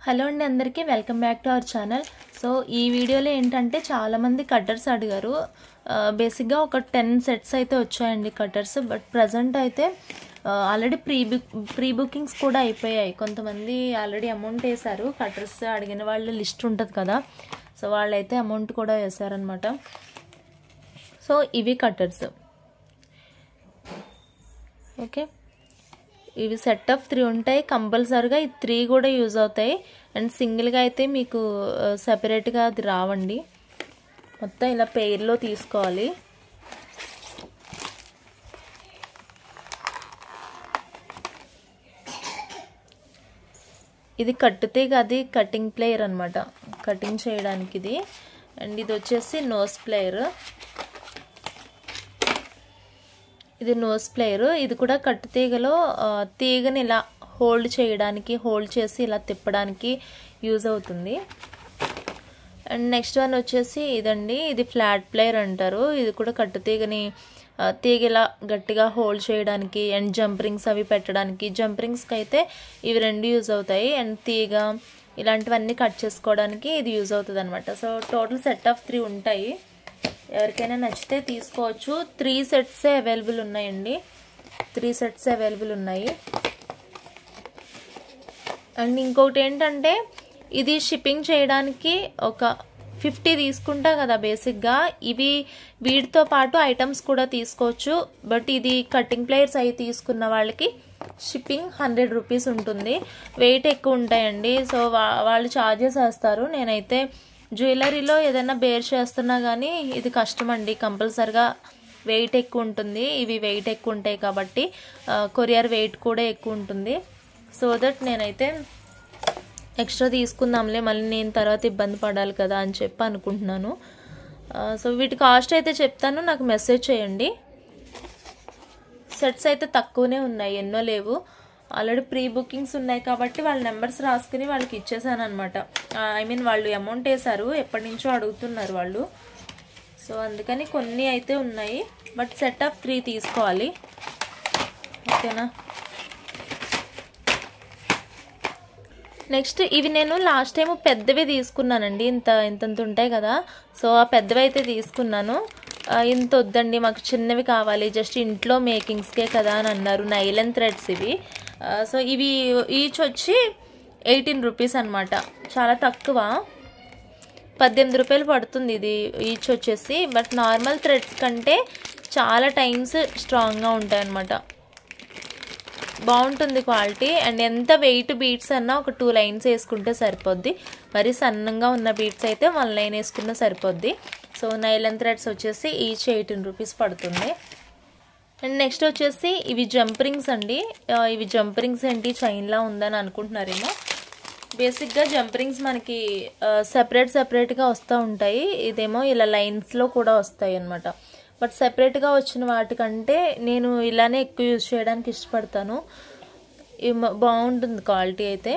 Hello అండి అందరికీ welcome back to our channel. So ఈ వీడియోలో ఏంటంటే చాలామంది కట్టర్స్ అడిగారు. బేసిక్గా ఒక 10 సెట్స్ అయితే వచ్చాయండి కట్టర్స్. బట్ ప్రజెంట్ అయితే ఆల్రెడీ ప్రీ బుకింగ్స్ కూడా అయిపోయాయి. కొంతమంది ఆల్రెడీ అమౌంట్ వేశారు. కట్టర్స్ అడిగిన వాళ్ళ లిస్ట్ ఉంటుంది కదా, సో వాళ్ళైతే అమౌంట్ కూడా వేశారనమాట. సో ఇవి కట్టర్స్. ఓకే, ఇవి సెట్ ఆఫ్ 3 ఉంటాయి. కంపల్సరీగా ఈ 3 కూడా యూజ్ అవుతాయి. అండ్ సింగిల్గా అయితే మీకు సెపరేట్గా అది రావండి. మొత్తం ఇలా పెయిర్లో తీసుకోవాలి. ఇది కట్టుతీగ, అది కటింగ్ ప్లేయర్ అనమాట, కటింగ్ చేయడానికి ఇది. అండ్ ఇది వచ్చేసి నోస్ ప్లేయర్. ఇది నోస్ ప్లేయర్. ఇది కూడా కట్టు తీగలో తీగని ఇలా హోల్డ్ చేయడానికి, హోల్డ్ చేసి ఇలా తిప్పడానికి యూజ్ అవుతుంది. అండ్ నెక్స్ట్ వన్ వచ్చేసి ఇదండి, ఇది ఫ్లాట్ ప్లేయర్ అంటారు. ఇది కూడా కట్టు తీగని తీగ ఇలా గట్టిగా హోల్డ్ చేయడానికి అండ్ జంప్ రింగ్స్ అవి పెట్టడానికి. జంప్ రింగ్స్కి అయితే ఇవి 2 యూజ్ అవుతాయి. అండ్ తీగ ఇలాంటివన్నీ కట్ చేసుకోవడానికి ఇది యూజ్ అవుతుంది అనమాట. సో టోటల్ సెట్ ఆఫ్ 3 ఉంటాయి. ఎవరికైనా నచ్చితే తీసుకోవచ్చు. 3 సెట్సే అవైలబుల్ ఉన్నాయండి. 3 సెట్స్ అవైలబుల్ ఉన్నాయి. అండ్ ఇంకొకటి ఏంటంటే, ఇది షిప్పింగ్ చేయడానికి ఒక 50 తీసుకుంటా కదా బేసిక్గా. ఇవి వీటితో పాటు ఐటమ్స్ కూడా తీసుకోవచ్చు. బట్ ఇది కటింగ్ ప్లేయర్స్ అవి తీసుకున్న వాళ్ళకి షిప్పింగ్ 100 రూపీస్ ఉంటుంది. వెయిట్ ఎక్కువ ఉంటాయండి. సో వాళ్ళు ఛార్జెస్ వేస్తారు. నేనైతే జ్యువెలరీలో ఏదైనా బేర్ చేస్తున్నా కానీ ఇది కష్టం అండి. కంపల్సరిగా వెయిట్ ఎక్కువ ఉంటుంది. ఇవి వెయిట్ ఎక్కువ ఉంటాయి కాబట్టి కొరియర్ వెయిట్ కూడా ఎక్కువ ఉంటుంది. సో దట్ నేనైతే ఎక్స్ట్రా తీసుకుందాంలే, మళ్ళీ నేను తర్వాత ఇబ్బంది పడాలి కదా అని చెప్పి అనుకుంటున్నాను. సో వీటి కాస్ట్ అయితే చెప్తాను, నాకు మెసేజ్ చేయండి. సెట్స్ అయితే తక్కువనే ఉన్నాయి, ఎన్నో లేవు. ఆల్రెడీ ప్రీ బుకింగ్స్ ఉన్నాయి కాబట్టి వాళ్ళ నెంబర్స్ రాసుకుని వాళ్ళకి ఇచ్చేసాను అనమాట. ఐ మీన్ వాళ్ళు అమౌంట్ వేశారు, ఎప్పటి నుంచో అడుగుతున్నారు వాళ్ళు. సో అందుకని కొన్ని అయితే ఉన్నాయి. బట్ సెట్ ఆఫ్ 3 తీసుకోవాలి. ఓకేనా. నెక్స్ట్ ఇవి నేను లాస్ట్ టైం పెద్దవి తీసుకున్నానండి. ఇంత ఉంటాయి కదా. సో ఆ పెద్దవి అయితే తీసుకున్నాను. ఇంత వద్దండి, మాకు చిన్నవి కావాలి, జస్ట్ ఇంట్లో మేకింగ్స్కే కదా అని అన్నారు. నైలన్ థ్రెడ్స్ ఇవి. సో ఇవి ఈచ్ వచ్చి 18 రూపీస్ అనమాట. చాలా తక్కువ, 18 రూపాయలు పడుతుంది ఇది ఈచ్ వచ్చేసి. బట్ నార్మల్ థ్రెడ్స్ కంటే చాలా టైమ్స్ స్ట్రాంగ్గా ఉంటాయి అనమాట. బాగుంటుంది క్వాలిటీ. అండ్ ఎంత వెయిట్ బీడ్స్ అన్నా ఒక 2 లైన్స్ వేసుకుంటే సరిపోద్ది. మరి సన్నంగా ఉన్న బీడ్స్ అయితే 1 లైన్ వేసుకున్నా సరిపోద్ది. సో నైలన్ థ్రెడ్స్ వచ్చేసి ఈచ్ 18 రూపీస్ పడుతుంది. అండ్ నెక్స్ట్ వచ్చేసి ఇవి జంప్ రింగ్స్ అండి. ఇవి జంప్ రింగ్స్ ఏంటి చైన్లా ఉందని అనుకుంటున్నారేమో. బేసిక్గా జంప్ రింగ్స్ మనకి సెపరేట్గా వస్తూ ఉంటాయి. ఇదేమో ఇలా లైన్స్లో కూడా వస్తాయి అన్నమాట. బట్ సెపరేట్గా వచ్చిన వాటికంటే నేను ఇలానే ఎక్కువ యూజ్ చేయడానికి ఇష్టపడతాను. బాగుంటుంది క్వాలిటీ అయితే.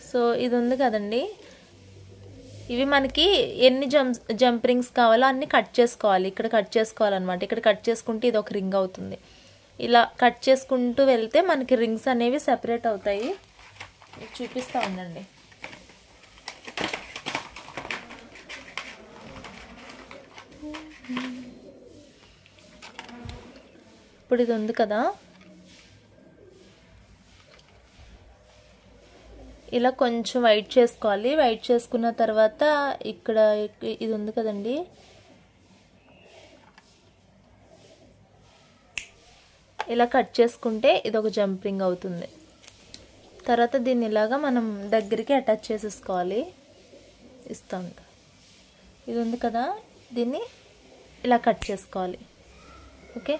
సో ఇది ఉంది కదండి, ఇవి మనకి ఎన్ని జంప్ రింగ్స్ కావాలో అన్ని కట్ చేసుకోవాలి. ఇక్కడ కట్ చేసుకోవాలన్నమాట. ఇక్కడ కట్ చేసుకుంటే ఇది ఒక రింగ్ అవుతుంది. ఇలా కట్ చేసుకుంటూ వెళ్తే మనకి రింగ్స్ అనేవి సెపరేట్ అవుతాయి. చూపిస్తా ఉందండి. ఇప్పుడు ఇది ఉంది కదా, ఇలా కొంచెం వైట్ చేసుకోవాలి. వైట్ చేసుకున్న తర్వాత ఇక్కడ ఇది ఉంది కదండి, ఇలా కట్ చేసుకుంటే ఇది ఒక జంప్ రింగ్ అవుతుంది. తర్వాత దీన్ని ఇలాగా మనం దగ్గరికి అటాచ్ చేసేసుకోవాలి. ఇస్తాం. ఇది ఉంది కదా, దీన్ని ఇలా కట్ చేసుకోవాలి. ఓకే,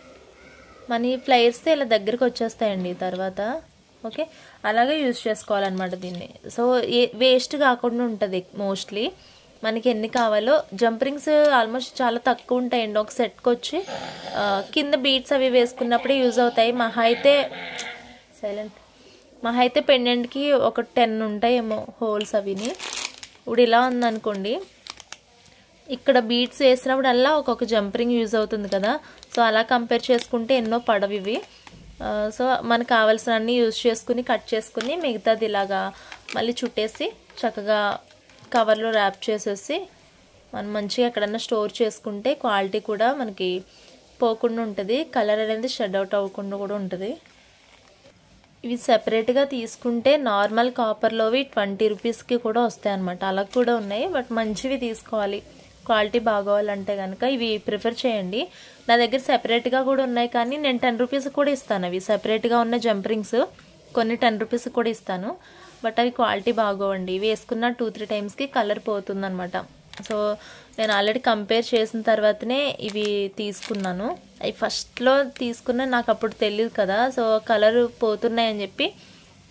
మన ఈ ఫ్లైర్స్ ఇలా దగ్గరికి వచ్చేస్తాయండి తర్వాత. ఓకే, అలాగే యూజ్ చేసుకోవాలన్నమాట దీన్ని. సో వేస్ట్ కాకుండా ఉంటుంది మోస్ట్లీ. మనకి ఎన్ని కావాలో జంప్ రింగ్స్ ఆల్మోస్ట్ చాలా తక్కువ ఉంటాయండి. ఒక సెట్కి వచ్చి కింద బీడ్స్ అవి వేసుకున్నప్పుడే యూజ్ అవుతాయి. మహా అయితే పెండెంట్కి ఒక 10 ఉంటాయేమో హోల్స్ అవిని. ఇప్పుడు ఇలా ఉందనుకోండి, ఇక్కడ బీడ్స్ వేసినప్పుడల్లా ఒక్కొక్క జంప్ రింగ్ యూజ్ అవుతుంది కదా. సో అలా కంపేర్ చేసుకుంటే ఎన్నో పడవి ఇవి. సో మనకు కావాల్సిన అన్నీ యూజ్ చేసుకుని కట్ చేసుకుని మిగతాది ఇలాగా మళ్ళీ చుట్టేసి చక్కగా కవర్లో ర్యాప్ చేసేసి మనం మంచిగా ఎక్కడన్నా స్టోర్ చేసుకుంటే క్వాలిటీ కూడా మనకి పోకుండా ఉంటుంది, కలర్ అనేది షెడ్ అవుట్ అవ్వకుండా కూడా ఉంటుంది. ఇవి సెపరేట్గా తీసుకుంటే నార్మల్ కాపర్లోవి 20 రూపీస్కి కూడా వస్తాయి అన్నమాట. అలా కూడా ఉన్నాయి, బట్ మంచివి తీసుకోవాలి, క్వాలిటీ బాగోవాలంటే కనుక ఇవి ప్రిఫర్ చేయండి. నా దగ్గర సెపరేట్గా కూడా ఉన్నాయి, కానీ నేను 10 రూపీస్ కూడా ఇస్తాను. అవి సెపరేట్గా ఉన్న జంప్ రింగ్స్ కొన్ని 10 రూపీస్ కూడా ఇస్తాను, బట్ అవి క్వాలిటీ బాగోవండి. వేసుకున్న 2-3 టైమ్స్కి కలర్ పోతుందన్నమాట. సో నేను ఆల్రెడీ కంపేర్ చేసిన తర్వాతనే ఇవి తీసుకున్నాను. అవి ఫస్ట్లో తీసుకున్నా నాకు అప్పుడు తెలియదు కదా, సో కలర్ పోతున్నాయని చెప్పి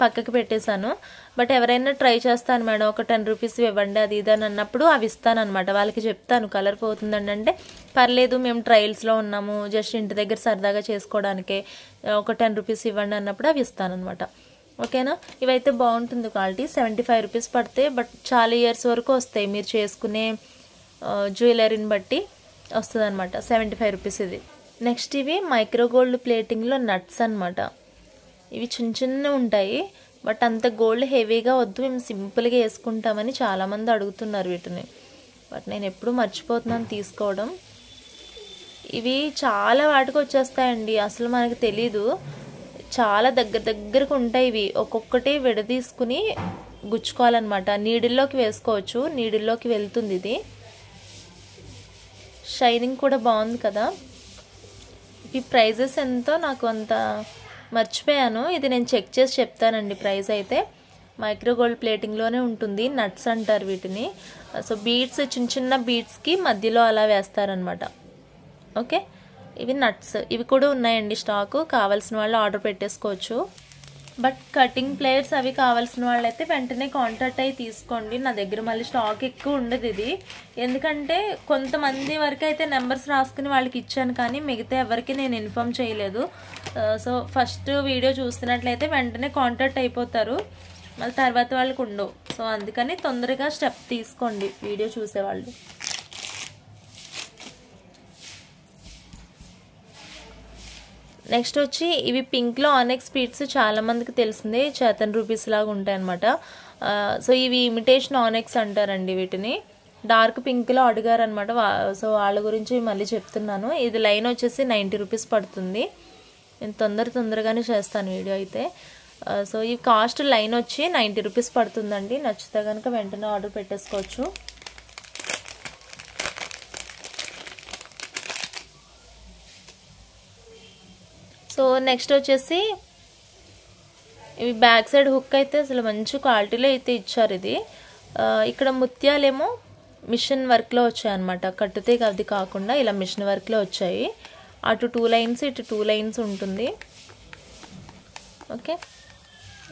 పక్కకి పెట్టేశాను. బట్ ఎవరైనా ట్రై చేస్తాను మేడం, ఒక 10 రూపీస్ ఇవ్వండి అది ఇదని అన్నప్పుడు అవి ఇస్తానమాట. వాళ్ళకి చెప్తాను కలర్ పోతుందండి అంటే పర్లేదు మేము ట్రయల్స్లో ఉన్నాము, జస్ట్ ఇంటి దగ్గర సరదాగా చేసుకోవడానికే, ఒక 10 రూపీస్ ఇవ్వండి అన్నప్పుడు అవి ఇస్తానమాట. ఓకేనా. ఇవైతే బాగుంటుంది క్వాలిటీ. 75 రూపీస్ పడితే, బట్ చాలా ఇయర్స్ వరకు వస్తాయి. మీరు చేసుకునే జ్యువెలరీని బట్టి వస్తుంది అనమాట. 75 రూపీస్ ఇది. నెక్స్ట్ ఇవి మైక్రో గోల్డ్ ప్లేటింగ్లో నట్స్ అనమాట. ఇవి చిన్న చిన్న ఉంటాయి, బట్ అంత గోల్డ్ హెవీగా వద్దు, మేము సింపుల్గా వేసుకుంటామని చాలామంది అడుగుతున్నారు వీటిని, బట్ నేను ఎప్పుడూ మర్చిపోతున్నాను తీసుకోవడం. ఇవి చాలా వాటికి వచ్చేస్తాయండి, అసలు మనకు తెలీదు. చాలా దగ్గరకు ఉంటాయి ఇవి. ఒక్కొక్కటి విడదీసుకుని గుచ్చుకోవాలన్నమాట. నీడిల్లోకి వేసుకోవచ్చు, నీడిల్లోకి వెళ్తుంది ఇది. షైనింగ్ కూడా బాగుంది కదా. ఈ ప్రైజెస్ ఎంతో నాకు అంత మర్చిపోయాను, ఇది నేను చెక్ చేసి చెప్తానండి. ప్రైస్ అయితే మైక్రో గోల్డ్ ప్లేటింగ్లోనే ఉంటుంది. నట్స్ అంటారు వీటిని. సో బీడ్స్, చిన్న చిన్న బీడ్స్కి మధ్యలో అలా వేస్తారనమాట. ఓకే, ఇవి నట్స్. ఇవి కూడా ఉన్నాయండి స్టాకు, కావాల్సిన వాళ్ళు ఆర్డర్ పెట్టేసుకోవచ్చు. బట్ కటింగ్ ప్లేయర్స్ అవి కావాల్సిన వాళ్ళైతే వెంటనే కాంటాక్ట్ అయ్యి తీసుకోండి. నా దగ్గర మళ్ళీ స్టాక్ ఎక్కువ ఉండదు ఇది, ఎందుకంటే కొంతమంది వరకు అయితే నెంబర్స్ రాసుకుని వాళ్ళకి ఇచ్చాను, కానీ మిగతా ఎవరికి నేను ఇన్ఫామ్ చేయలేదు. సో ఫస్ట్ వీడియో చూస్తున్నట్లయితే వెంటనే కాంటాక్ట్ అయిపోతారు, మళ్ళీ తర్వాత వాళ్ళకి ఉండవు. సో అందుకని తొందరగా స్టెప్ తీసుకోండి వీడియో చూసేవాళ్ళు. నెక్స్ట్ వచ్చి ఇవి పింక్లో ఆనెక్స్ బీడ్స్, చాలామందికి తెలిసిందే, చేతన్ రూపీస్ లాగా ఉంటాయి అనమాట. సో ఇవి ఇమిటేషన్ ఆనెక్స్ అంటారండి వీటిని. డార్క్ పింక్లో అడిగారనమాట, సో వాళ్ళ గురించి మళ్ళీ చెప్తున్నాను. ఇది లైన్ వచ్చేసి 90 రూపీస్ పడుతుంది. నేను తొందరగానే చేస్తాను వీడియో అయితే. సో ఈ కాస్ట్ లైన్ వచ్చి 90 రూపీస్ పడుతుందండి. నచ్చితే కనుక వెంటనే ఆర్డర్ పెట్టేసుకోవచ్చు. సో నెక్స్ట్ వచ్చేసి ఇవి బ్యాక్ సైడ్ హుక్ అయితే అసలు మంచి క్వాలిటీలో అయితే ఇచ్చారు. ఇది ఇక్కడ ముత్యాలేమో మిషన్ వర్క్లో వచ్చాయి అనమాట. కట్టుతే అది కాకుండా ఇలా మిషన్ వర్క్లో వచ్చాయి. అటు 2 లైన్స్, ఇటు 2 లైన్స్ ఉంటుంది. ఓకే,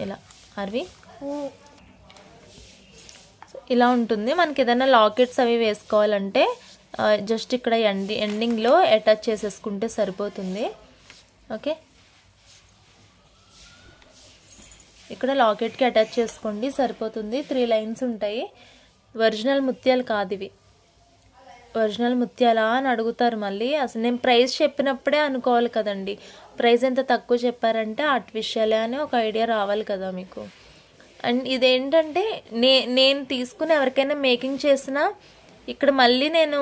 ఇలా అవి ఇలా ఉంటుంది. మనకి ఏదైనా లాకెట్స్ అవి వేసుకోవాలంటే జస్ట్ ఇక్కడ ఎండింగ్లో అటాచ్ చేసేసుకుంటే సరిపోతుంది. ఓకే, ఇక్కడ లాకెట్కి అటాచ్ చేసుకోండి సరిపోతుంది. 3 లైన్స్ ఉంటాయి. ఒరిజినల్ ముత్యాలు కాదు ఇవి. ఒరిజినల్ ముత్యాలా అని అడుగుతారు మళ్ళీ. అసలు నేను ప్రైస్ చెప్పినప్పుడే అనుకోవాలి కదండి, ప్రైస్ ఎంత తక్కువ చెప్పారంటే ఆర్టిఫిషియల్ అని ఒక ఐడియా రావాలి కదా మీకు. అండ్ ఇదేంటంటే నేను తీసుకుని ఎవరికైనా మేకింగ్ చేసినా ఇక్కడ మళ్ళీ నేను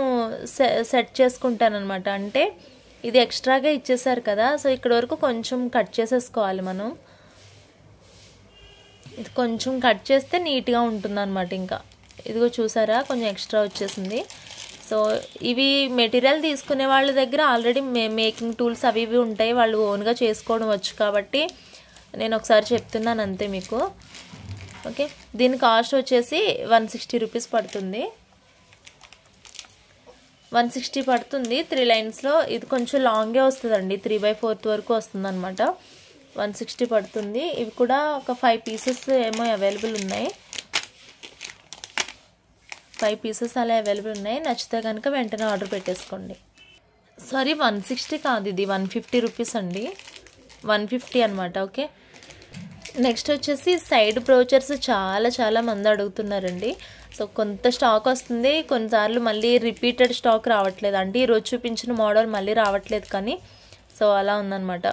సెట్ చేసుకుంటాను అనమాట. అంటే ఇది ఎక్స్ట్రాగా ఇచ్చేసారు కదా, సో ఇక్కడ వరకు కొంచెం కట్ చేసేసుకోవాలి మనం. ఇది కొంచెం కట్ చేస్తే నీట్గా ఉంటుంది అనమాట. ఇంకా ఇదిగో చూసారా, కొంచెం ఎక్స్ట్రా వచ్చేసింది. సో ఇవి మెటీరియల్ తీసుకునే వాళ్ళ దగ్గర ఆల్రెడీ మేకింగ్ టూల్స్ అవి ఇవి ఉంటాయి, వాళ్ళు ఓన్గా చేసుకోవడం వచ్చు కాబట్టి నేను ఒకసారి చెప్తున్నాను అంతే మీకు. ఓకే, దీని కాస్ట్ వచ్చేసి 160 రూపీస్ పడుతుంది. 160 పడుతుంది 3 లైన్స్లో. ఇది కొంచెం లాంగే వస్తుందండి, 3/4 వరకు వస్తుంది అనమాట. 160 పడుతుంది. ఇవి కూడా ఒక 5 పీసెస్ ఏమో అవైలబుల్ ఉన్నాయి. 5 పీసెస్ అలా అవైలబుల్ ఉన్నాయి. నచ్చితే కనుక వెంటనే ఆర్డర్ పెట్టేసుకోండి. సారీ, 160 కాదు, ఇది 150 రూపీస్ అండి. 150 అనమాట. ఓకే, నెక్స్ట్ వచ్చేసి సైడ్ బ్రోచర్స్ చాలా మంది అడుగుతున్నారండి. సో కొంత స్టాక్ వస్తుంది, కొన్నిసార్లు మళ్ళీ రిపీటెడ్ స్టాక్ రావట్లేదు. అంటే ఈరోజు చూపించిన మోడల్ మళ్ళీ రావట్లేదు కానీ, సో అలా ఉందన్నమాట.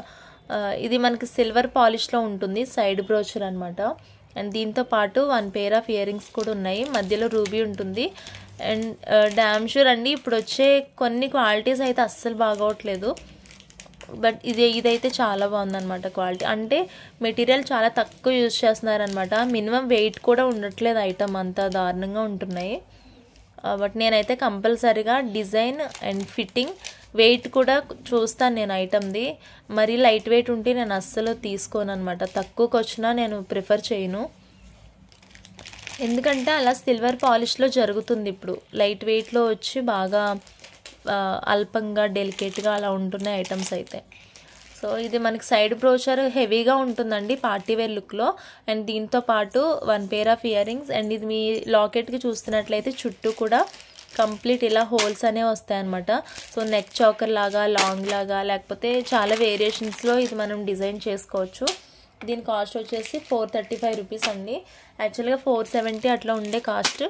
ఇది మనకి సిల్వర్ పాలిష్లో ఉంటుంది, సైడ్ బ్రోచర్ అనమాట. అండ్ దీంతో పాటు 1 pair ఆఫ్ ఇయర్ రింగ్స్ కూడా ఉన్నాయి, మధ్యలో రూబీ ఉంటుంది. అండ్ డామ్ షూర్ అండి ఇప్పుడు వచ్చే కొన్ని క్వాలిటీస్ అయితే అస్సలు బాగోట్లేదు, బట్ ఇదైతే చాలా బాగుందన్నమాట క్వాలిటీ. అంటే మెటీరియల్ చాలా తక్కువ యూజ్ చేస్తున్నారనమాట, మినిమం వెయిట్ కూడా ఉండట్లేదు, ఐటమ్ అంతా దారుణంగా ఉంటున్నాయి. బట్ నేనైతే కంపల్సరీగా డిజైన్ అండ్ ఫిట్టింగ్ వెయిట్ కూడా చూస్తాను నేను ఐటమ్ది. మరీ లైట్ వెయిట్ ఉంటే నేను అస్సలు తీసుకోను అనమాట, తక్కువకి వచ్చినా నేను ప్రిఫర్ చేయను. ఎందుకంటే అలా సిల్వర్ పాలిష్లో జరుగుతుంది ఇప్పుడు, లైట్ వెయిట్లో వచ్చి బాగా అల్పంగా డెలికేట్గా అలా ఉంటున్నాయి ఐటమ్స్ అయితే. సో ఇది మనకి సైడ్ బ్రోచర్ హెవీగా ఉంటుందండి పార్టీ వేర్ లుక్లో. అండ్ దీంతో పాటు 1 pair of ear rings. And ఇది మీ లాకెట్కి చూస్తున్నట్లయితే చుట్టూ కూడా కంప్లీట్ ఇలా హోల్స్ అనేవి వస్తాయన్నమాట. సో నెక్ చౌకర్ లాగా, లాంగ్ లాగా, లేకపోతే చాలా వేరియేషన్స్లో ఇది మనం డిజైన్ చేసుకోవచ్చు. దీని కాస్ట్ వచ్చేసి 435 రూపీస్ అండి. యాక్చువల్గా 470 అట్లా ఉండే కాస్ట్,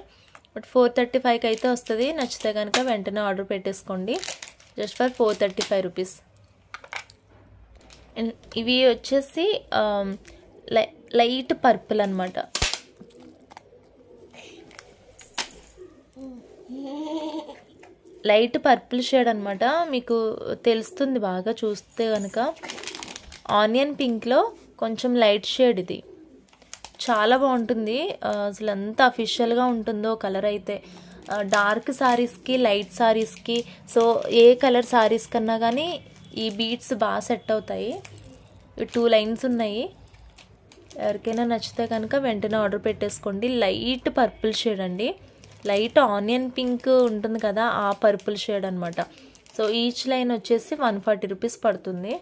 బట్ 435కి అయితే వస్తుంది. నచ్చితే కనుక వెంటనే ఆర్డర్ పెట్టేసుకోండి, జస్ట్ ఫర్ 435 రూపీస్. అండ్ ఇవి వచ్చేసి లైట్ పర్పుల్ అనమాట. లైట్ పర్పుల్ షేడ్ అనమాట, మీకు తెలుస్తుంది బాగా చూస్తే కనుక. ఆనియన్ పింక్లో కొంచెం లైట్ షేడ్, ఇది చాలా బాగుంటుంది. అసలు ఎంత అఫీషియల్గా ఉంటుందో కలర్ అయితే, డార్క్ సారీస్కి, లైట్ సారీస్కి, సో ఏ కలర్ సారీస్ కన్నా కానీ ఈ బీడ్స్ బాగా సెట్ అవుతాయి. 2 లైన్స్ ఉన్నాయి, ఎవరికైనా నచ్చితే కనుక వెంటనే ఆర్డర్ పెట్టేసుకోండి. లైట్ పర్పుల్ షేడ్ అండి, లైట్ ఆనియన్ పింక్ ఉంటుంది కదా ఆ పర్పుల్ షేడ్ అనమాట. సో ఈచ్ లైన్ వచ్చేసి 140 రూపీస్ పడుతుంది,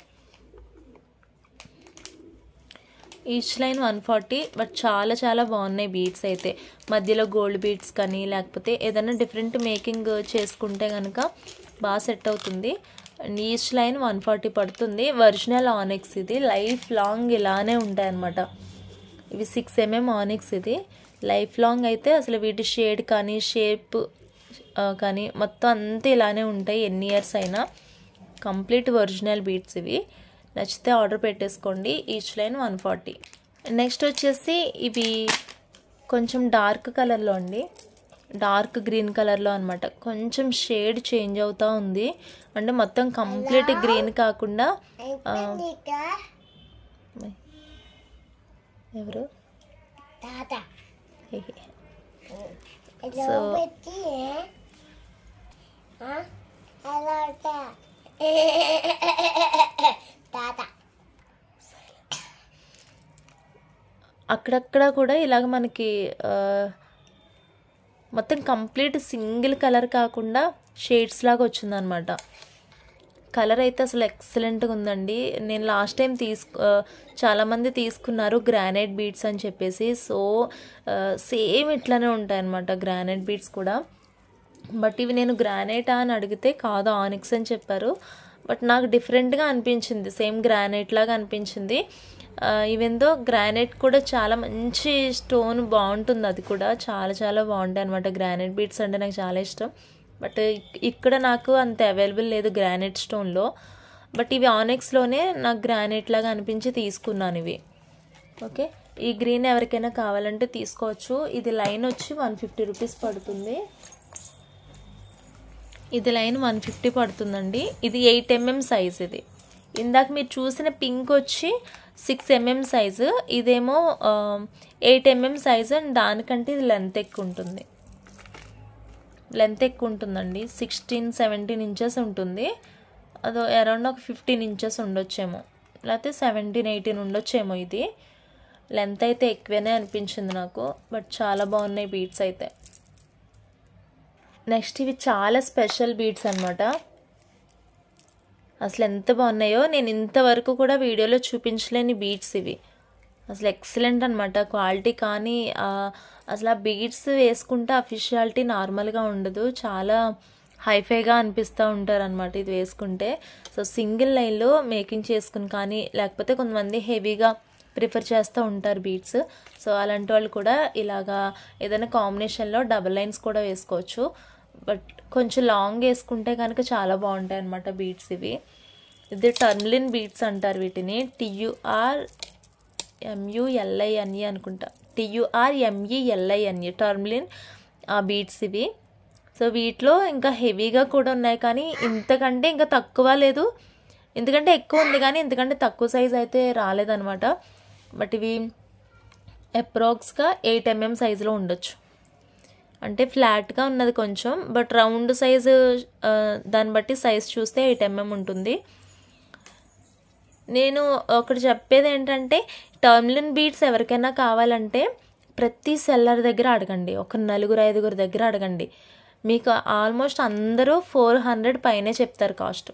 ఈచ్ లైన్ 140. బట్ చాలా చాలా బాగున్నాయి బీడ్స్ అయితే, మధ్యలో గోల్డ్ బీడ్స్ కానీ లేకపోతే ఏదైనా డిఫరెంట్ మేకింగ్ చేసుకుంటే కనుక బాగా సెట్ అవుతుంది. అండ్ ఈచ్ లైన్ 140 పడుతుంది. ఒరిజినల్ ఆనిక్స్, ఇది లైఫ్ లాంగ్ ఇలానే ఉంటాయి అన్నమాట. ఇవి 6 mm ఆనిక్స్, ఇది లైఫ్ లాంగ్ అయితే అసలు వీటి షేడ్ కానీ షేప్ కానీ మొత్తం అంతా ఇలానే ఉంటాయి, ఎన్ని ఇయర్స్ అయినా. కంప్లీట్ ఒరిజినల్ బీడ్స్ ఇవి. నచ్చితే ఆర్డర్ పెట్టేసుకోండి, ఈచ్ లైన్ 140. నెక్స్ట్ వచ్చేసి ఇవి కొంచెం డార్క్ కలర్లో అండి, డార్క్ గ్రీన్ కలర్లో అనమాట. కొంచెం షేడ్ చేంజ్ అవుతూ ఉంది, అంటే మొత్తం కంప్లీట్ గ్రీన్ కాకుండా. ఎవరు సో అక్కడక్కడ కూడా ఇలాగ మనకి మొత్తం కంప్లీట్ సింగిల్ కలర్ కాకుండా షేడ్స్ లాగా వచ్చిందనమాట. కలర్ అయితే అసలు ఎక్సలెంట్గా ఉందండి. నేను లాస్ట్ టైం చాలామంది తీసుకున్నారు గ్రానైట్ బీడ్స్ అని చెప్పేసి. సో సేమ్ ఇట్లానే ఉంటాయన్నమాట గ్రానైట్ బీడ్స్ కూడా. బట్ ఇవి నేను గ్రానైటా అని అడిగితే కాదు ఆనిక్స్ అని చెప్పారు. బట్ నాకు డిఫరెంట్గా అనిపించింది, సేమ్ గ్రానైట్ లాగా అనిపించింది. ఈవెందో గ్రానైట్ కూడా చాలా మంచి స్టోన్ బాగుంటుంది, అది కూడా చాలా చాలా బాగుంటాయి అనమాట. గ్రానైట్ బీడ్స్ అంటే నాకు చాలా ఇష్టం, బట్ ఇక్కడ నాకు అంత అవైలబుల్ లేదు గ్రానైట్ స్టోన్లో. బట్ ఇవి ఆనిక్స్లోనే నాకు గ్రానైట్ లాగా అనిపించి తీసుకున్నాను ఇవి. ఓకే, ఈ గ్రీన్ ఎవరికైనా కావాలంటే తీసుకోవచ్చు. ఇది లైన్ వచ్చి 150 రూపీస్ పడుతుంది. ఇది లైన్ 150 పడుతుందండి. ఇది 8 mm సైజ్. ఇది ఇందాక మీరు చూసిన పింక్ వచ్చి 6 mm సైజు, ఇదేమో 8 mm సైజు. అండ్ దానికంటే ఇది లెంత్ ఎక్కువ ఉంటుంది, లెంత్ ఎక్కువ ఉంటుందండి. 16-17 ఇంచెస్ ఉంటుంది. అదో అరౌండ్ ఒక 15 ఇంచెస్ ఉండొచ్చేమో, లేకపోతే 17-18 ఉండొచ్చేమో. ఇది లెంత్ అయితే ఎక్కువనే అనిపించింది నాకు, బట్ చాలా బాగున్నాయి బీడ్స్ అయితే. నెక్స్ట్ ఇవి చాలా స్పెషల్ బీడ్స్ అనమాట. అసలు ఎంత బాగున్నాయో, నేను ఇంతవరకు కూడా వీడియోలో చూపించలేని బీడ్స్ ఇవి. అసలు ఎక్సలెంట్ అనమాట క్వాలిటీ. కానీ అసలు ఆ బీడ్స్ వేసుకుంటే అఫిషియాలిటీ నార్మల్గా ఉండదు, చాలా హైఫైగా అనిపిస్తూ ఉంటారు అనమాట ఇది వేసుకుంటే. సో సింగిల్ లైన్లో మేకింగ్ చేసుకుని కానీ, లేకపోతే కొంతమంది హెవీగా ప్రిఫర్ చేస్తూ ఉంటారు బీడ్స్. సో అలాంటి వాళ్ళు కూడా ఇలాగా ఏదైనా కాంబినేషన్లో డబల్ లైన్స్ కూడా వేసుకోవచ్చు. బట్ కొంచెం లాంగ్ వేసుకుంటే కనుక చాలా బాగుంటాయి అన్నమాట బీడ్స్ ఇవి. ఇది టర్మ్లిన్ బీడ్స్ అంటారు వీటిని, TURMULINE అనుకుంటా, TURMELINE టర్మ్లిన్ బీడ్స్ ఇవి. సో వీటిలో ఇంకా హెవీగా కూడా ఉన్నాయి, కానీ ఇంతకంటే ఇంకా తక్కువ లేదు, ఎందుకంటే ఎక్కువ ఉంది కానీ ఇంతకంటే తక్కువ సైజ్ అయితే రాలేదనమాట. బట్ ఇవి అప్రాక్స్గా 8 mm సైజులో ఉండొచ్చు, అంటే ఫ్లాట్గా ఉన్నది కొంచెం, బట్ రౌండ్ సైజు దాన్ని బట్టి సైజ్ చూస్తే 8 mm ఉంటుంది. నేను ఒకటి చెప్పేది ఏంటంటే, టర్మ్లిన్ బీడ్స్ ఎవరికైనా కావాలంటే ప్రతి సెల్లర్ దగ్గర అడగండి, ఒక 4-5 దగ్గర అడగండి, మీకు ఆల్మోస్ట్ అందరూ 400 పైనే చెప్తారు కాస్ట్.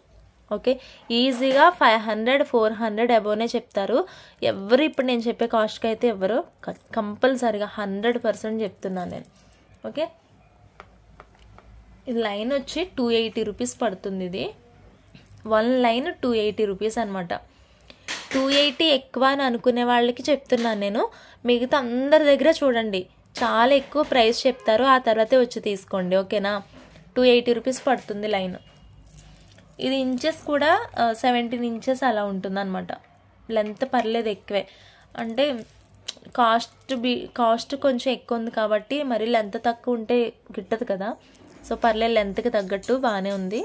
ఓకే, ఈజీగా 500-400 అబోనే చెప్తారు. ఎవరు ఇప్పుడు నేను చెప్పే కాస్ట్కి అయితే ఎవరు కంపల్సరిగా 100% చెప్తున్నాను నేను. ఓకే, ఇది లైన్ వచ్చి 280 రూపీస్ పడుతుంది. ఇది 1 లైన్ 280 రూపీస్ అనమాట. 280 ఎక్కువ అని అనుకునే వాళ్ళకి చెప్తున్నాను నేను, మిగతా అందరి దగ్గర చూడండి చాలా ఎక్కువ ప్రైస్ చెప్తారు, ఆ తర్వాతే వచ్చి తీసుకోండి. ఓకేనా, 280 రూపీస్ పడుతుంది లైన్. ఇది ఇంచెస్ కూడా 17 ఇంచెస్ అలా ఉంటుంది అనమాట. లెంత్ పర్లేదు ఎక్కువే, అంటే కాస్ట్ కొంచెం ఎక్కువ ఉంది కాబట్టి మరి లెంత్ తక్కువ ఉంటే గిట్టదు కదా. సో పర్లేదు, లెంత్కి తగ్గట్టు బాగానే ఉంది,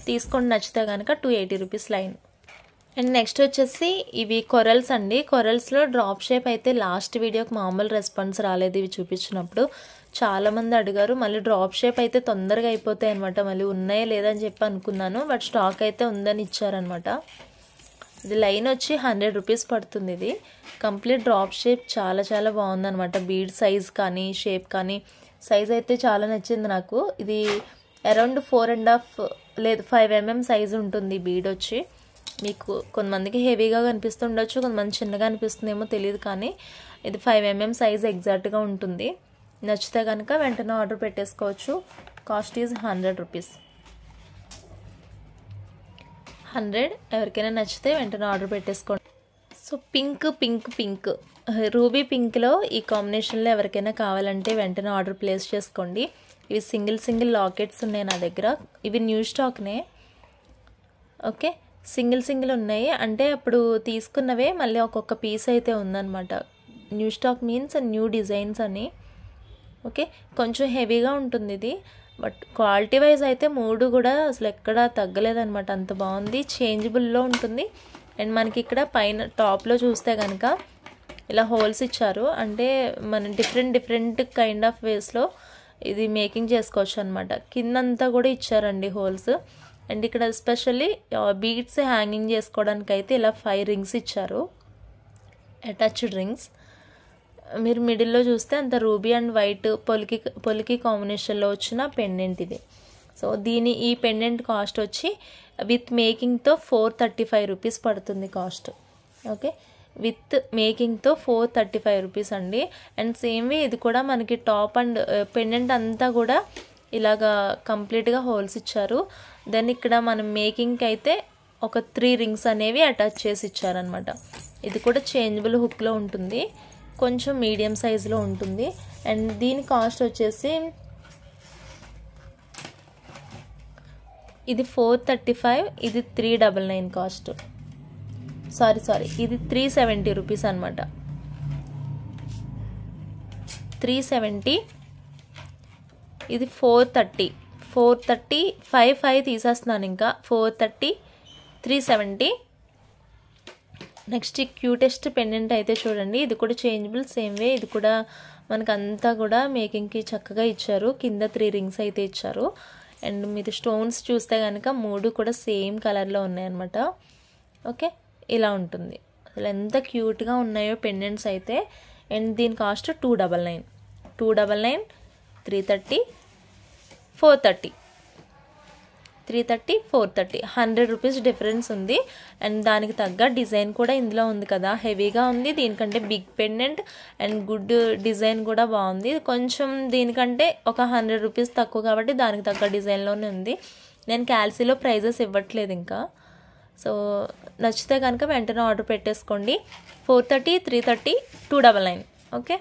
తీసుకోండి నచ్చితే కనుక. 280 రూపీస్ లైన్. అండ్ నెక్స్ట్ వచ్చేసి ఇవి కొరల్స్ అండి. కొరల్స్లో డ్రాప్ షేప్ అయితే లాస్ట్ వీడియోకి మామూలు రెస్పాన్స్ రాలేదు ఇవి చూపించినప్పుడు, చాలామంది అడిగారు. మళ్ళీ డ్రాప్ షేప్ అయితే తొందరగా అయిపోతాయి అనమాట, మళ్ళీ ఉన్నాయా లేదని చెప్పి అనుకున్నాను, బట్ స్టాక్ అయితే ఉందని ఇచ్చారనమాట. ఇది లైన్ వచ్చి 100 రూపీస్ పడుతుంది. ఇది కంప్లీట్ డ్రాప్ షేప్ చాలా చాలా బాగుందనమాట. బీడ్ సైజ్ కానీ షేప్ కానీ సైజ్ అయితే చాలా నచ్చింది నాకు. ఇది అరౌండ్ 4.5 లేదు 5 mm సైజు ఉంటుంది బీడ్ వచ్చి. మీకు కొంతమందికి హెవీగా కనిపిస్తుండొచ్చు, కొంతమంది చిన్నగా అనిపిస్తుందేమో తెలియదు, కానీ ఇది 5 mm సైజ్ ఎగ్జాక్ట్గా ఉంటుంది. నచ్చితే కనుక వెంటనే ఆర్డర్ పెట్టేసుకోవచ్చు. Cost is 100 rupees. 100 ఎవరికైనా నచ్చితే వెంటనే ఆర్డర్ పెట్టేసుకోండి. సో పింక్ రూబీ పింక్లో ఈ కాంబినేషన్లో ఎవరికైనా కావాలంటే వెంటనే ఆర్డర్ ప్లేస్ చేసుకోండి. ఇవి సింగిల్ లాకెట్స్ ఉన్నాయి నా దగ్గర, ఇవి న్యూ స్టాక్నే. ఓకే, సింగిల్ ఉన్నాయి, అంటే అప్పుడు తీసుకున్నవే మళ్ళీ ఒక్కొక్క పీస్ అయితే ఉందన్నమాట. New stock means new designs అని. ఓకే, కొంచెం హెవీగా ఉంటుంది ఇది, బట్ క్వాలిటీ వైజ్ అయితే 3 కూడా అసలు ఎక్కడా తగ్గలేదన్నమాట, అంత బాగుంది. చేంజబుల్లో ఉంటుంది. అండ్ మనకి ఇక్కడ పైన టాప్లో చూస్తే కనుక ఇలా హోల్స్ ఇచ్చారు, అంటే మనం డిఫరెంట్ కైండ్ ఆఫ్ వేస్లో ఇది మేకింగ్ చేసుకోవచ్చు అనమాట. కిందంతా కూడా ఇచ్చారండి హోల్స్. అండ్ ఇక్కడ ఎస్పెషల్లీ బీడ్స్ హ్యాంగింగ్ చేసుకోవడానికి అయితే ఇలా 5 రింగ్స్ ఇచ్చారు, అటాచ్డ్ రింగ్స్. మీరు మిడిల్లో చూస్తే అంత రూబీ అండ్ వైట్ పొలికి కాంబినేషన్లో వచ్చిన పెండెంట్ ఇది. సో ఈ పెండెంట్ కాస్ట్ వచ్చి విత్ మేకింగ్తో 435 రూపీస్ పడుతుంది కాస్ట్. ఓకే, విత్ మేకింగ్తో 435 రూపీస్ అండి. అండ్ సేమ్ వే ఇది కూడా మనకి టాప్ అండ్ పెండెంట్ అంతా కూడా ఇలాగా కంప్లీట్గా హోల్స్ ఇచ్చారు. దెన్ ఇక్కడ మనం మేకింగ్కి అయితే ఒక 3 రింగ్స్ అనేవి అటాచ్ చేసి ఇచ్చారనమాట. ఇది కూడా చేంజబుల్ హుక్లో ఉంటుంది, కొంచెం మీడియం సైజులో ఉంటుంది. అండ్ దీని కాస్ట్ వచ్చేసి ఇది 435, ఇది 399 కాస్ట్. సారీ ఇది 370 రూపీస్ అనమాట. 370, ఇది 430 5 తీసేస్తున్నాను, ఇంకా 430 370. నెక్స్ట్ క్యూటెస్ట్ పెండెంట్ అయితే చూడండి, ఇది కూడా చేంజబుల్ సేమ్ వే. ఇది కూడా మనకంతా కూడా మేకింగ్కి చక్కగా ఇచ్చారు, కింద 3 రింగ్స్ అయితే ఇచ్చారు. అండ్ మీరు స్టోన్స్ చూస్తే కనుక 3 కూడా సేమ్ కలర్లో ఉన్నాయన్నమాట. ఓకే, ఇలా ఉంటుంది. అసలు ఎంత క్యూట్గా ఉన్నాయో పెండెంట్స్ అయితే. అండ్ దీని కాస్ట్ 299, 330 430, 100 రూపీస్ డిఫరెన్స్ ఉంది. అండ్ దానికి తగ్గ డిజైన్ కూడా ఇందులో ఉంది కదా, హెవీగా ఉంది, దీనికంటే big pendant and good design కూడా బాగుంది. కొంచెం దీనికంటే ఒక 100 రూపీస్ తక్కువ కాబట్టి దానికి తగ్గ డిజైన్లోనే ఉంది. నేను క్యాల్సీలో ప్రైజెస్ ఇవ్వట్లేదు ఇంకా. సో నచ్చితే కనుక వెంటనే ఆర్డర్ పెట్టేసుకోండి. 430, 330, 299. ఓకే,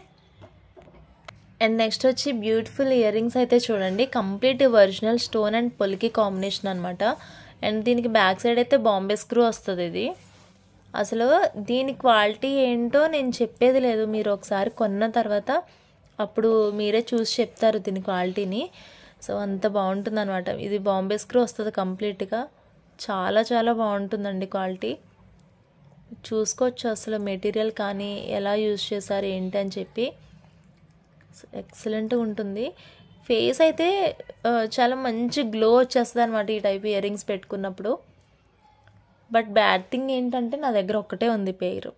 అండ్ నెక్స్ట్ వచ్చి బ్యూటిఫుల్ ఇయర్ రింగ్స్ అయితే చూడండి, complete original stone and polki combination అనమాట. అండ్ దీనికి బ్యాక్ సైడ్ అయితే బాంబే స్క్రూ వస్తుంది. ఇది అసలు దీని క్వాలిటీ ఏంటో నేను చెప్పేది లేదు, మీరు ఒకసారి కొన్న తర్వాత అప్పుడు మీరే చూసి చెప్తారు దీని క్వాలిటీని. సో అంత బాగుంటుంది అనమాట. ఇది బాంబే స్క్రూ వస్తుంది కంప్లీట్గా, చాలా చాలా బాగుంటుందండి క్వాలిటీ. చూసుకోవచ్చు అసలు మెటీరియల్ కానీ ఎలా యూజ్ చేశారు ఏంటి అని చెప్పి, ఎక్సలెంట్గా ఉంటుంది. ఫేస్ అయితే చాలా మంచి గ్లో వచ్చేస్తుంది అనమాట ఈ టైప్ ఇయర్ రింగ్స్ పెట్టుకున్నప్పుడు. బట్ బ్యాడ్ థింగ్ ఏంటంటే నా దగ్గర ఒక్కటే ఉంది పెయిర్.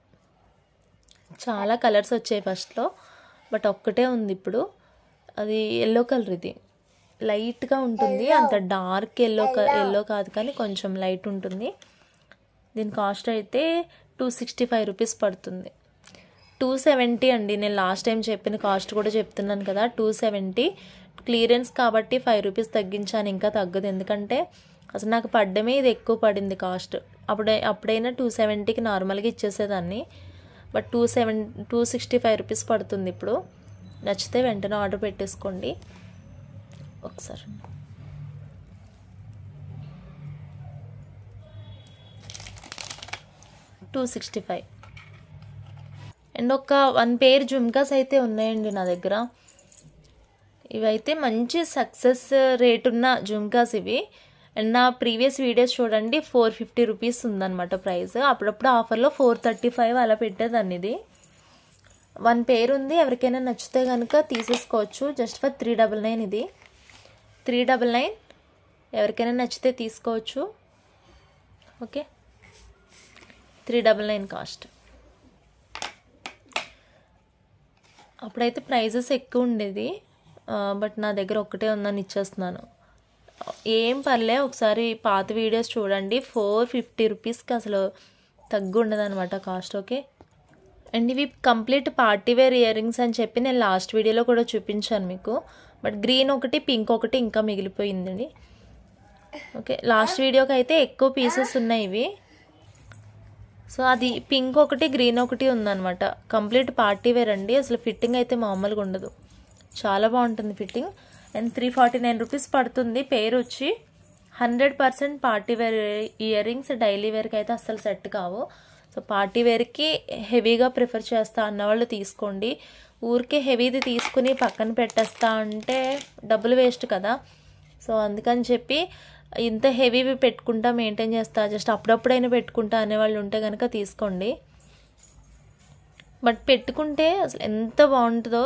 చాలా కలర్స్ వచ్చాయి ఫస్ట్లో, బట్ ఒక్కటే ఉంది ఇప్పుడు. అది ఎల్లో కలర్, ఇది లైట్గా ఉంటుంది, అంత డార్క్ ఎల్లో కాదు కానీ కొంచెం లైట్ ఉంటుంది. దీని కాస్ట్ అయితే 265 రూపీస్ పడుతుంది. 270 అండి, నేను లాస్ట్ టైం చెప్పిన కాస్ట్ కూడా చెప్తున్నాను కదా, 270. క్లియరెన్స్ కాబట్టి 5 రూపీస్ తగ్గించాను, ఇంకా తగ్గదు. ఎందుకంటే అసలు నాకు పడ్డమే ఇది ఎక్కువ పడింది కాస్ట్. అప్పుడైనా 270కి నార్మల్గా ఇచ్చేసేదాన్ని, బట్ 265 రూపీస్ పడుతుంది ఇప్పుడు. నచ్చితే వెంటనే ఆర్డర్ పెట్టేసుకోండి. ఒకసారి $265. అండ్ ఒక 1 పేర్ జుమ్కాస్ అయితే ఉన్నాయండి నా దగ్గర. ఇవైతే మంచి సక్సెస్ రేట్ ఉన్న జుమ్కాస్ ఇవి. అండ్ నా ప్రీవియస్ వీడియోస్ చూడండి, 450 రూపీస్ ఉందన్నమాట ప్రైస్. అప్పుడప్పుడు ఆఫర్లో 435 అలా పెట్టేదాన్ని. ఇది 1 పేర్ ఉంది, ఎవరికైనా నచ్చితే కనుక తీసేసుకోవచ్చు. Just for 399. ఇది 399, ఎవరికైనా నచ్చితే తీసుకోవచ్చు. Okay, 399 cost. అప్పుడైతే ప్రైజెస్ ఎక్కువ ఉండేది, బట్ నా దగ్గర ఒక్కటే ఉందని ఇచ్చేస్తున్నాను. ఏం పర్లే, ఒకసారి పాత వీడియోస్ చూడండి. 450 రూపీస్కి అసలు తగ్గు ఉండదు అనమాట కాస్ట్. ఓకే, అండ్ ఇవి complete party wear earrings అని చెప్పి నేను లాస్ట్ వీడియోలో కూడా చూపించాను మీకు. బట్ గ్రీన్ ఒకటి, పింక్ ఒకటి ఇంకా మిగిలిపోయిందండి. ఓకే, లాస్ట్ వీడియోకి అయితే ఎక్కువ పీసెస్ ఉన్నాయి ఇవి. సో అది పింక్ ఒకటి, గ్రీన్ ఒకటి ఉందన్నమాట. కంప్లీట్ పార్టీ వేర్ అండి. అసలు ఫిట్టింగ్ అయితే మామూలుగా ఉండదు, చాలా బాగుంటుంది ఫిట్టింగ్. అండ్ 349 రూపీస్ పడుతుంది పేరు వచ్చి. 100% party wear earrings. Daily వేర్కి అయితే అస్సలు సెట్ కావు. సో పార్టీ వేర్కి హెవీగా ప్రిఫర్ చేస్తా అన్నవాళ్ళు తీసుకోండి. ఊరికే హెవీది తీసుకుని పక్కన పెట్టేస్తా అంటే డబ్బులు వేస్ట్ కదా. సో అందుకని చెప్పి ఇంత హెవీవి పెట్టుకుంటా, మెయింటైన్ చేస్తా, జస్ట్ అప్పుడప్పుడైనా పెట్టుకుంటా అనేవాళ్ళు ఉంటే కనుక తీసుకోండి. బట్ పెట్టుకుంటే అసలు ఎంత బాగుంటుందో.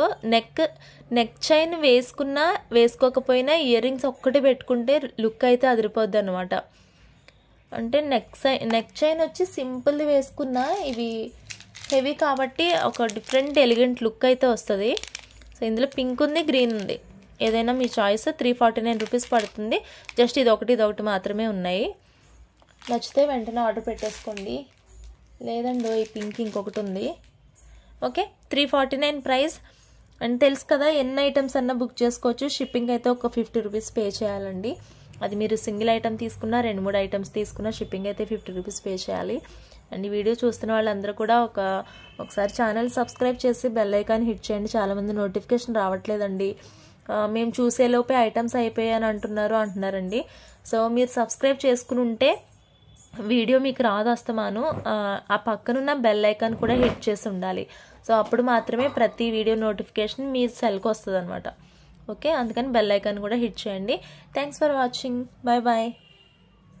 నెక్ చైన్ వేసుకున్నా వేసుకోకపోయినా ఇయర్ రింగ్స్ ఒక్కటే పెట్టుకుంటే లుక్ అయితే అదిరిపోద్ది అనమాట. అంటే నెక్ చైన్ వచ్చి సింపుల్ది వేసుకున్నా ఇవి హెవీ కాబట్టి ఒక డిఫరెంట్ ఎలిగెంట్ లుక్ అయితే వస్తుంది. సో ఇందులో పింక్ ఉంది, గ్రీన్ ఉంది, ఏదైనా మీ చాయిస్. 349 రూపీస్ పడుతుంది. జస్ట్ ఇదొకటి మాత్రమే ఉన్నాయి. నచ్చితే వెంటనే ఆర్డర్ పెట్టేసుకోండి. లేదండి ఈ పింక్ ఇంకొకటి ఉంది. Okay, 349 price. అండ్ తెలుసు కదా, ఎన్ని ఐటమ్స్ అన్నా బుక్ చేసుకోవచ్చు. షిప్పింగ్ అయితే ఒక 50 రూపీస్ పే చేయాలండి. అది మీరు సింగిల్ ఐటమ్ తీసుకున్నా, 2-3 ఐటమ్స్ తీసుకున్నా షిప్పింగ్ అయితే 50 రూపీస్ పే చేయాలి. అండ్ ఈ వీడియో చూస్తున్న వాళ్ళందరూ కూడా ఒకసారి ఛానల్ సబ్స్క్రైబ్ చేసి బెల్ ఐకాన్ హిట్ చేయండి. చాలామంది నోటిఫికేషన్ రావట్లేదండి, మేము చూసేలోపే ఐటమ్స్ అయిపోయాయని అంటున్నారండి. సో మీరు సబ్స్క్రైబ్ చేసుకుని ఉంటే వీడియో మీకు రాదు అస్తమాను. ఆ పక్కనున్న బెల్ ఐకాన్ కూడా హిట్ చేసి ఉండాలి. సో అప్పుడు మాత్రమే ప్రతి వీడియో నోటిఫికేషన్ మీ సెల్కి వస్తుంది అనమాట. ఓకే, అందుకని బెల్ ఐకాన్ కూడా హిట్ చేయండి. Thanks for watching. Bye bye.